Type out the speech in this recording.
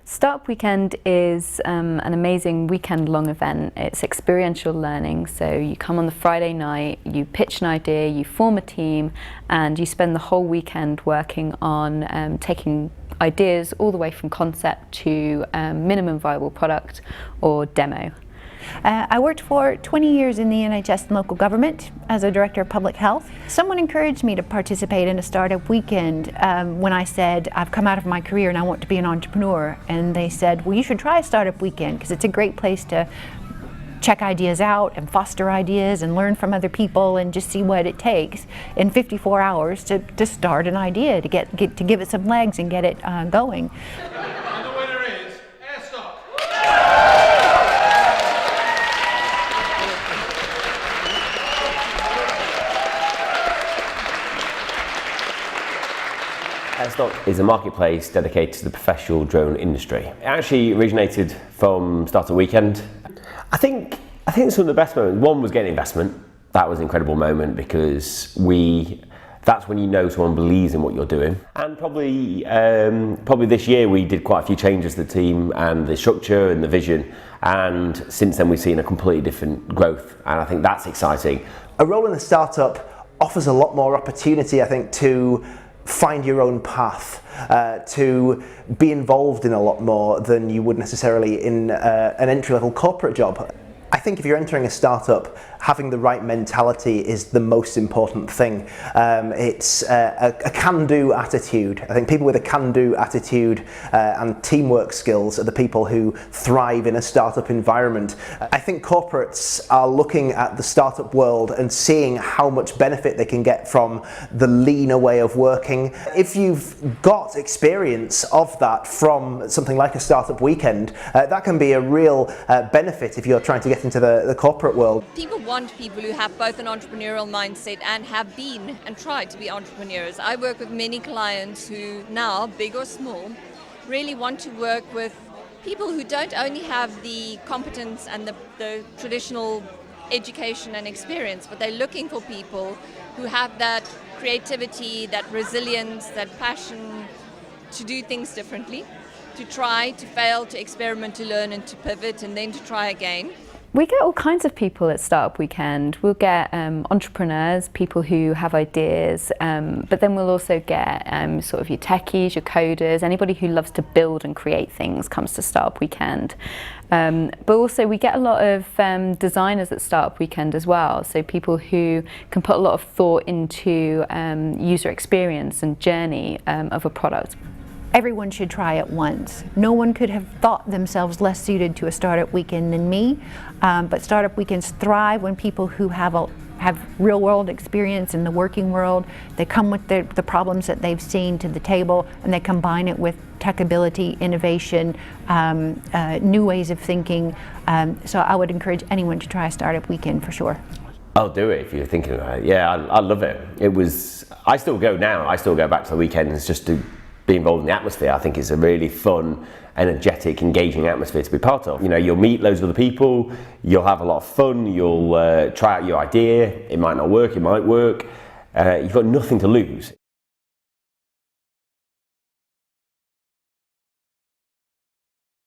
Startup Weekend is an amazing weekend-long event. It's experiential learning, so you come on the Friday night, you pitch an idea, you form a team, and you spend the whole weekend working on taking ideas all the way from concept to minimum viable product or demo. I worked for 20 years in the NHS and local government as a director of public health. Someone encouraged me to participate in a startup weekend when I said, I've come out of my career and I want to be an entrepreneur. And they said, well, you should try a startup weekend because it's a great place to check ideas out and foster ideas and learn from other people and just see what it takes in 54 hours to start an idea, to give it some legs and get it going. And the winner is Airstock. Airstock is a marketplace dedicated to the professional drone industry. It actually originated from Startup Weekend. I think some of the best moments, one was getting investment. That was an incredible moment because that's when you know someone believes in what you're doing. And probably this year we did quite a few changes to the team and the structure and the vision. And since then we've seen a completely different growth. And I think that's exciting. A role in a startup offers a lot more opportunity, I think, to find your own path, to be involved in a lot more than you would necessarily in an entry-level corporate job. I think if you're entering a startup, having the right mentality is the most important thing. It's a can-do attitude. I think people with a can-do attitude and teamwork skills are the people who thrive in a startup environment. I think corporates are looking at the startup world and seeing how much benefit they can get from the leaner way of working. If you've got experience of that from something like a startup weekend, that can be a real benefit if you're trying to get into the corporate world. People want people who have both an entrepreneurial mindset and have been and tried to be entrepreneurs. I work with many clients who now, big or small, really want to work with people who don't only have the competence and the traditional education and experience, but they're looking for people who have that creativity, that resilience, that passion to do things differently, to try, to fail, to experiment, to learn and to pivot and then to try again. We get all kinds of people at Startup Weekend. We'll get entrepreneurs, people who have ideas, but then we'll also get sort of your techies, your coders, anybody who loves to build and create things comes to Startup Weekend. But also we get a lot of designers at Startup Weekend as well, so people who can put a lot of thought into user experience and journey of a product. Everyone should try it once. No one could have thought themselves less suited to a startup weekend than me, but startup weekends thrive when people who have real world experience in the working world, they come with the problems that they've seen to the table and they combine it with tech ability, innovation, new ways of thinking. So I would encourage anyone to try a startup weekend for sure. I'll do it if you're thinking about it. Yeah, I love it. I still go now. I still go back to the weekends just to be involved in the atmosphere. I think it's a really fun, energetic, engaging atmosphere to be part of. You know, you'll meet loads of other people, you'll have a lot of fun, you'll try out your idea, it might not work, it might work, you've got nothing to lose.